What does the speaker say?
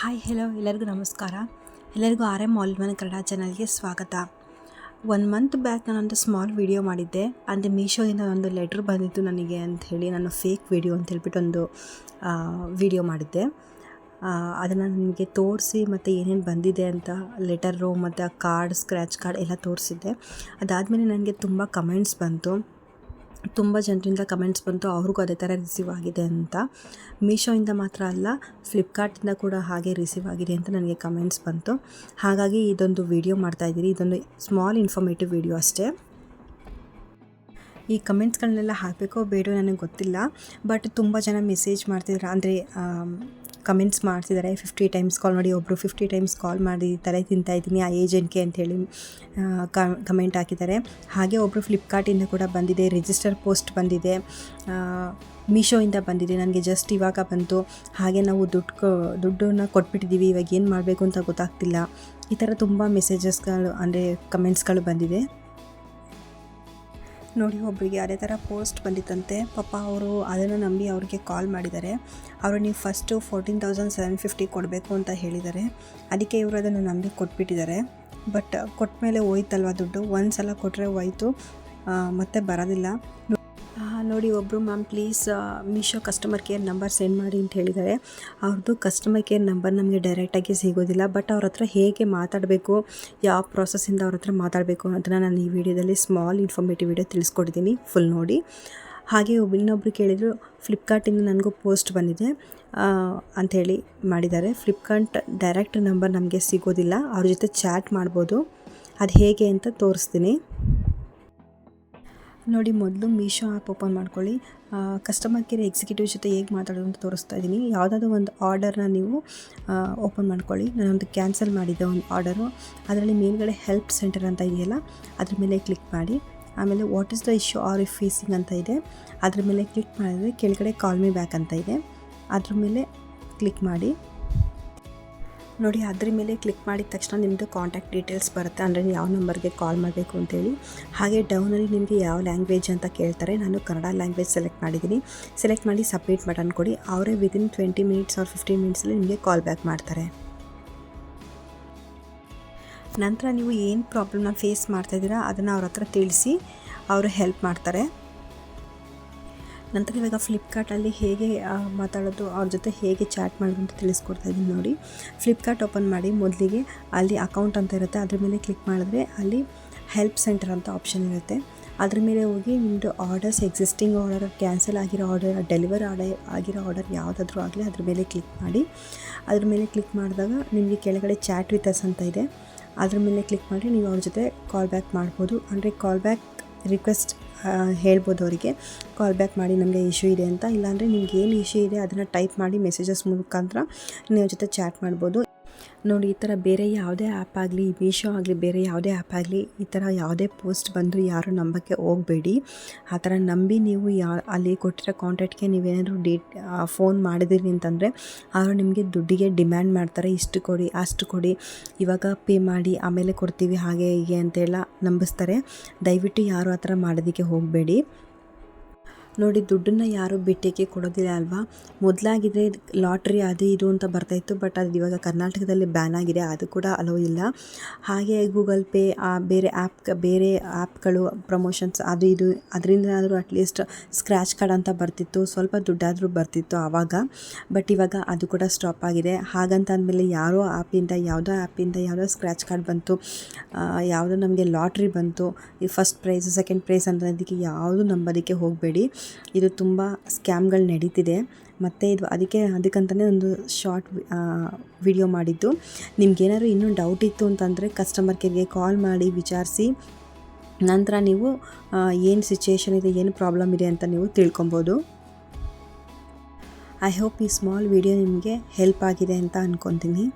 Hi hello ಎಲ್ಲರಿಗೂ ನಮಸ್ಕಾರ. ಎಲ್ಲರಿಗೂ RM all in one Kannada ಚಾನಲ್ಗೆ ಸ್ವಾಗತ. 1 ಮಂತ್ ಬ್ಯಾಕ್ ನಾನೊಂದು ಸ್ಮಾಲ್ ವಿಡಿಯೋ ಮಾಡಿದ್ದೆ. ಅಂದರೆ ಮೀಶೋದಿಂದ ಒಂದು ಲೆಟ್ರ್ ಬಂದಿತ್ತು ನನಗೆ ಅಂಥೇಳಿ ನಾನು ಫೇಕ್ ವಿಡಿಯೋ ಅಂತ ಹೇಳ್ಬಿಟ್ಟು ಒಂದು ವಿಡಿಯೋ ಮಾಡಿದ್ದೆ. ಅದನ್ನು ನಿಮಗೆ ತೋರಿಸಿ ಮತ್ತು ಏನೇನು ಬಂದಿದೆ ಅಂತ ಲೆಟರು ಮತ್ತು ಆ ಕಾರ್ಡ್, ಸ್ಕ್ರ್ಯಾಚ್ ಕಾರ್ಡ್ ಎಲ್ಲ ತೋರಿಸಿದ್ದೆ. ಅದಾದಮೇಲೆ ನನಗೆ ತುಂಬ ಕಮೆಂಟ್ಸ್ ಬಂತು. ತುಂಬ ಜನರಿಂದ ಕಮೆಂಟ್ಸ್ ಬಂತು, ಅವ್ರಿಗೂ ಅದೇ ಥರ ರಿಸೀವ್ ಆಗಿದೆ ಅಂತ. ಮೀಶೋಯಿಂದ ಮಾತ್ರ ಅಲ್ಲ, ಫ್ಲಿಪ್ಕಾರ್ಟಿಂದ ಕೂಡ ಹಾಗೆ ರಿಸೀವ್ ಆಗಿದೆ ಅಂತ ನನಗೆ ಕಮೆಂಟ್ಸ್ ಬಂತು. ಹಾಗಾಗಿ ಇದೊಂದು ವಿಡಿಯೋ ಮಾಡ್ತಾಯಿದ್ದೀನಿ. ಇದೊಂದು ಸ್ಮಾಲ್ ಇನ್ಫಾರ್ಮೇಟಿವ್ ವಿಡಿಯೋ ಅಷ್ಟೇ. ಈ ಕಮೆಂಟ್ಸ್ಗಳನ್ನೆಲ್ಲ ಹಾಕಬೇಕೋ ಬೇಡೋ ನನಗೆ ಗೊತ್ತಿಲ್ಲ. ಬಟ್ ತುಂಬ ಜನ ಮೆಸೇಜ್ ಮಾಡ್ತಿದ್ದಾರೆ, ಅಂದರೆ ಕಮೆಂಟ್ಸ್ ಮಾಡ್ತಿದ್ದಾರೆ. 50 ಟೈಮ್ಸ್ ಕಾಲ್ ಮಾಡಿ, ಒಬ್ಬರು 50 ಟೈಮ್ಸ್ ಕಾಲ್ ಮಾಡಿ ತಲೆ ತಿಂತಾಯಿದ್ದೀನಿ ಆ ಏಜೆಂಟ್ಗೆ ಅಂಥೇಳಿ ಕಮೆಂಟ್ ಹಾಕಿದ್ದಾರೆ. ಹಾಗೆ ಒಬ್ಬರು ಫ್ಲಿಪ್ಕಾರ್ಟಿಂದ ಕೂಡ ಬಂದಿದೆ, ರಿಜಿಸ್ಟರ್ ಪೋಸ್ಟ್ ಬಂದಿದೆ, ಮೀಶೋಯಿಂದ ಬಂದಿದೆ, ನನಗೆ ಜಸ್ಟ್ ಇವಾಗ ಬಂತು. ಹಾಗೆ ನಾವು ದುಡ್ಡನ್ನು ಕೊಟ್ಬಿಟ್ಟಿದ್ದೀವಿ, ಇವಾಗ ಏನು ಮಾಡಬೇಕು ಅಂತ ಗೊತ್ತಾಗ್ತಿಲ್ಲ. ಈ ಥರ ತುಂಬ ಮೆಸೇಜಸ್ಗಳು, ಅಂದರೆ ಕಮೆಂಟ್ಸ್ಗಳು ಬಂದಿದೆ. ನೋಡಿ, ಒಬ್ಬರಿಗೆ ಅದೇ ಥರ ಪೋಸ್ಟ್ ಬಂದಿತ್ತಂತೆ. ಪಾಪ ಅವರು ಅದನ್ನು ನಂಬಿ ಅವ್ರಿಗೆ ಕಾಲ್ ಮಾಡಿದ್ದಾರೆ. ಅವರು ನೀವು ಫಸ್ಟು 14,750 ಕೊಡಬೇಕು ಅಂತ ಹೇಳಿದ್ದಾರೆ. ಅದಕ್ಕೆ ಇವರು ಅದನ್ನು ನಂಬಿ ಕೊಟ್ಬಿಟ್ಟಿದ್ದಾರೆ. ಬಟ್ ಕೊಟ್ಟ ಮೇಲೆ ಹೋಯ್ತಲ್ವ ದುಡ್ಡು, ಒಂದು ಸಲ ಕೊಟ್ಟರೆ ಹೋಯ್ತು, ಮತ್ತೆ ಬರೋದಿಲ್ಲ. ನೋಡಿ, ಒಬ್ಬರು ma'am please Meesho customer care number send ಮಾಡಿ ಅಂತ ಹೇಳಿದ್ದಾರೆ. ಅವ್ರದ್ದು ಕಸ್ಟಮರ್ ಕೇರ್ ನಂಬರ್ ನಮಗೆ ಡೈರೆಕ್ಟಾಗಿ ಸಿಗೋದಿಲ್ಲ. ಬಟ್ ಅವ್ರ ಹತ್ರ ಹೇಗೆ ಮಾತಾಡಬೇಕು, ಯಾವ ಪ್ರಾಸೆಸ್ಸಿಂದ ಅವ್ರ ಹತ್ರ ಮಾತಾಡಬೇಕು ಅದನ್ನು ನಾನು ಈ ವಿಡಿಯೋದಲ್ಲಿ ಸ್ಮಾಲ್ ಇನ್ಫಾರ್ಮೇಟಿವ್ ವಿಡಿಯೋ ತಿಳಿಸ್ಕೊಡ್ತೀನಿ, ಫುಲ್ ನೋಡಿ. ಹಾಗೆ ಇನ್ನೊಬ್ರು ಕೇಳಿದರು, ಫ್ಲಿಪ್ಕಾರ್ಟಿಂದ ನನಗೂ ಪೋಸ್ಟ್ ಬಂದಿದೆ ಅಂಥೇಳಿ ಮಾಡಿದ್ದಾರೆ. ಫ್ಲಿಪ್ಕಾರ್ಟ್ ಡೈರೆಕ್ಟ್ ನಂಬರ್ ನಮಗೆ ಸಿಗೋದಿಲ್ಲ, ಅವ್ರ ಜೊತೆ ಚಾಟ್ ಮಾಡ್ಬೋದು. ಅದು ಹೇಗೆ ಅಂತ ತೋರಿಸ್ತೀನಿ ನೋಡಿ. ಮೊದಲು ಮೀಶೋ ಆ್ಯಪ್ ಓಪನ್ ಮಾಡ್ಕೊಳ್ಳಿ. ಕಸ್ಟಮರ್ ಕೇರ್ ಎಕ್ಸಿಕ್ಯೂಟಿವ್ ಜೊತೆ ಹೇಗೆ ಮಾತಾಡೋದು ಅಂತ ತೋರಿಸ್ತಾ ಇದ್ದೀನಿ. ಯಾವುದಾದ್ರೂ ಒಂದು ಆರ್ಡರ್ನ ನೀವು ಓಪನ್ ಮಾಡ್ಕೊಳ್ಳಿ. ನಾನೊಂದು ಕ್ಯಾನ್ಸಲ್ ಮಾಡಿದ್ದೆ ಒಂದು ಆರ್ಡರು. ಅದರಲ್ಲಿ ಮೇಲ್ಗಡೆ ಹೆಲ್ಪ್ ಸೆಂಟರ್ ಅಂತ ಇದೆಯಲ್ಲ, ಅದ್ರ ಮೇಲೆ ಕ್ಲಿಕ್ ಮಾಡಿ. ಆಮೇಲೆ what is the issue are if facing ಅಂತ ಇದೆ, ಅದ್ರ ಮೇಲೆ ಕ್ಲಿಕ್ ಮಾಡಿದರೆ ಕೆಳಗಡೆ ಕಾಲ್ ಮಿ ಬ್ಯಾಕ್ ಅಂತ ಇದೆ, ಅದ್ರ ಮೇಲೆ ಕ್ಲಿಕ್ ಮಾಡಿ. ನೋಡಿ, ಅದ್ರ ಮೇಲೆ ಕ್ಲಿಕ್ ಮಾಡಿದ ತಕ್ಷಣ ನಿಮ್ಮದು ಕಾಂಟ್ಯಾಕ್ಟ್ ಡೀಟೇಲ್ಸ್ ಬರುತ್ತೆ, ಅಂದರೆ ಯಾವ ನಂಬರ್ಗೆ ಕಾಲ್ ಮಾಡಬೇಕು ಅಂತೇಳಿ. ಹಾಗೆ ಡೌನಲ್ಲಿ ನಿಮಗೆ ಯಾವ ಲ್ಯಾಂಗ್ವೇಜ್ ಅಂತ ಕೇಳ್ತಾರೆ. ನಾನು ಕನ್ನಡ ಲ್ಯಾಂಗ್ವೇಜ್ ಸೆಲೆಕ್ಟ್ ಮಾಡಿದ್ದೀನಿ. ಸೆಲೆಕ್ಟ್ ಮಾಡಿ ಸಬ್ಮಿಟ್ ಬಟನ್ ಕೊಡಿ. ಅವರೇ ವಿದಿನ್ 20 ಮಿನಿಟ್ಸ್ ಆರ್ 15 ಮಿನಿಟ್ಸಲ್ಲಿ ನಿಮಗೆ ಕಾಲ್ ಬ್ಯಾಕ್ ಮಾಡ್ತಾರೆ. ನಂತರ ನೀವು ಏನು ಪ್ರಾಬ್ಲಮ್ನ ಫೇಸ್ ಮಾಡ್ತಾಯಿದ್ದೀರಾ ಅದನ್ನು ಅವ್ರ ಹತ್ರ ತಿಳಿಸಿ, ಅವರು ಹೆಲ್ಪ್ ಮಾಡ್ತಾರೆ. ನಂತರ ಇವಾಗ ಫ್ಲಿಪ್ಕಾರ್ಟಲ್ಲಿ ಹೇಗೆ ಮಾತಾಡೋದು, ಅವ್ರ ಜೊತೆ ಹೇಗೆ ಚಾಟ್ ಮಾಡೋದು ಅಂತ ತಿಳಿಸ್ಕೊಡ್ತಾ ಇದ್ದೀನಿ ನೋಡಿ. ಫ್ಲಿಪ್ಕಾರ್ಟ್ ಓಪನ್ ಮಾಡಿ. ಮೊದಲಿಗೆ ಅಲ್ಲಿ ಅಕೌಂಟ್ ಅಂತ ಇರುತ್ತೆ, ಅದ್ರ ಮೇಲೆ ಕ್ಲಿಕ್ ಮಾಡಿದ್ರೆ ಅಲ್ಲಿ ಹೆಲ್ಪ್ ಸೆಂಟರ್ ಅಂತ ಆಪ್ಷನ್ ಇರುತ್ತೆ. ಅದ್ರ ಮೇಲೆ ಹೋಗಿ ನಿಮ್ಮದು ಆರ್ಡರ್ಸ್, ಎಕ್ಸಿಸ್ಟಿಂಗ್ ಆರ್ಡರ್, ಕ್ಯಾನ್ಸಲ್ ಆಗಿರೋ ಆರ್ಡರ್, ಡೆಲಿವರ್ ಆಗಿರೋ ಆರ್ಡರ್ ಯಾವುದಾದ್ರೂ ಆಗಲಿ ಅದ್ರ ಮೇಲೆ ಕ್ಲಿಕ್ ಮಾಡಿ. ಅದ್ರ ಮೇಲೆ ಕ್ಲಿಕ್ ಮಾಡಿದಾಗ ನಿಮಗೆ ಕೆಳಗಡೆ ಚಾಟ್ ವಿತ್ ಅಸ್ ಅಂತ ಇದೆ, ಅದ್ರ ಮೇಲೆ ಕ್ಲಿಕ್ ಮಾಡಿ ನೀವು ಅವ್ರ ಜೊತೆ ಕಾಲ್ ಬ್ಯಾಕ್ ಮಾಡ್ಬೋದು. ಅಂದರೆ ಕಾಲ್ ಬ್ಯಾಕ್ ರಿಕ್ವೆಸ್ಟ್ ಹೇಳ್ಬೋದು ಅವರಿಗೆ, ಕಾಲ್ ಬ್ಯಾಕ್ ಮಾಡಿ ನಮಗೆ ಇಶ್ಯೂ ಇದೆ ಅಂತ. ಇಲ್ಲಾಂದರೆ ನಿಮ್ಗೆ ಏನು ಇಶ್ಯೂ ಇದೆ ಅದನ್ನು ಟೈಪ್ ಮಾಡಿ ಮೆಸೇಜಸ್ ಮುಖಾಂತರ ನೀವು ಜೊತೆ ಚಾಟ್ ಮಾಡ್ಬೋದು. ನೋಡಿ, ಈ ಥರ ಬೇರೆ ಯಾವುದೇ ಆ್ಯಪ್ ಆಗಲಿ, ಮೀಶೋ ಆಗಲಿ, ಬೇರೆ ಯಾವುದೇ ಆ್ಯಪ್ ಆಗಲಿ, ಈ ಥರ ಯಾವುದೇ ಪೋಸ್ಟ್ ಬಂದರೂ ಯಾರು ನಂಬಕ್ಕೆ ಹೋಗಬೇಡಿ. ಆ ಥರ ನಂಬಿ ನೀವು ಅಲ್ಲಿ ಕೊಟ್ಟಿರೋ ಕಾಂಟ್ಯಾಕ್ಟ್ಗೆ ನೀವೇನಾದರೂ ಫೋನ್ ಮಾಡಿದ್ದೀರಿ ಅಂತಂದರೆ ಅವರು ನಿಮಗೆ ದುಡ್ಡಿಗೆ ಡಿಮ್ಯಾಂಡ್ ಮಾಡ್ತಾರೆ. ಇಷ್ಟು ಕೊಡಿ, ಅಷ್ಟು ಕೊಡಿ, ಇವಾಗ ಪೇ ಮಾಡಿ ಆಮೇಲೆ ಕೊಡ್ತೀವಿ, ಹಾಗೆ ಹೀಗೆ ಅಂತೆಲ್ಲ ನಂಬಿಸ್ತಾರೆ. ದಯವಿಟ್ಟು ಯಾರು ಆ ಥರ ಮಾಡೋದಕ್ಕೆ ಹೋಗಬೇಡಿ. ನೋಡಿ, ದುಡ್ಡನ್ನು ಯಾರು ಬಿಟ್ಟಿಗೆ ಕೊಡೋದಿಲ್ಲ ಅಲ್ವಾ. ಮೊದಲಾಗಿದ್ದರೆ ಲಾಟ್ರಿ ಅದು ಇದು ಅಂತ ಬರ್ತಾಯಿತ್ತು, ಬಟ್ ಅದು ಇವಾಗ ಕರ್ನಾಟಕದಲ್ಲಿ ಬ್ಯಾನ್ ಆಗಿದೆ, ಅದು ಕೂಡ ಅಲೋ ಇಲ್ಲ. ಹಾಗೆ ಗೂಗಲ್ ಪೇ, ಬೇರೆ ಆ್ಯಪ್ಗಳು ಪ್ರಮೋಷನ್ಸ್ ಅದು ಇದು, ಅದರಿಂದಾದರೂ ಅಟ್ಲೀಸ್ಟ್ ಸ್ಕ್ರ್ಯಾಚ್ ಕಾರ್ಡ್ ಅಂತ ಬರ್ತಿತ್ತು, ಸ್ವಲ್ಪ ದುಡ್ಡಾದರೂ ಬರ್ತಿತ್ತು ಆವಾಗ. ಬಟ್ ಇವಾಗ ಅದು ಕೂಡ ಸ್ಟಾಪ್ ಆಗಿದೆ. ಹಾಗಂತ ಅಂದಮೇಲೆ ಯಾವುದೋ ಯಾವುದೋ ಸ್ಕ್ರ್ಯಾಚ್ ಕಾರ್ಡ್ ಬಂತು, ಯಾವುದೋ ನಮಗೆ ಲಾಟ್ರಿ ಬಂತು, ಈ ಫಸ್ಟ್ ಪ್ರೈಸ್ ಸೆಕೆಂಡ್ ಪ್ರೈಸ್ ಅನ್ನೋದಕ್ಕೆ ಯಾವುದು ನಂಬೋದಕ್ಕೆ ಹೋಗಬೇಡಿ. ಇದು ತುಂಬ ಸ್ಕ್ಯಾಮ್ಗಳು ನಡೀತಿದೆ. ಮತ್ತು ಇದು ಅದಕ್ಕಂತಲೇ ಒಂದು ಶಾರ್ಟ್ ವಿಡಿಯೋ ಮಾಡಿದ್ದು. ನಿಮ್ಗೇನಾದ್ರು ಇನ್ನೂ ಡೌಟ್ ಇತ್ತು ಅಂತಂದರೆ ಕಸ್ಟಮರ್ ಕೇರ್ಗೆ ಕಾಲ್ ಮಾಡಿ ವಿಚಾರಿಸಿ, ನಂತರ ನೀವು ಏನು ಸಿಚುಯೇಷನ್ ಇದೆ, ಏನು ಪ್ರಾಬ್ಲಮ್ ಇದೆ ಅಂತ ನೀವು ತಿಳ್ಕೊಬೋದು. ಐ ಹೋಪ್ ಈ ಸ್ಮಾಲ್ ವಿಡಿಯೋ ನಿಮಗೆ ಹೆಲ್ಪ್ ಆಗಿದೆ ಅಂತ ಅಂದ್ಕೊತೀನಿ.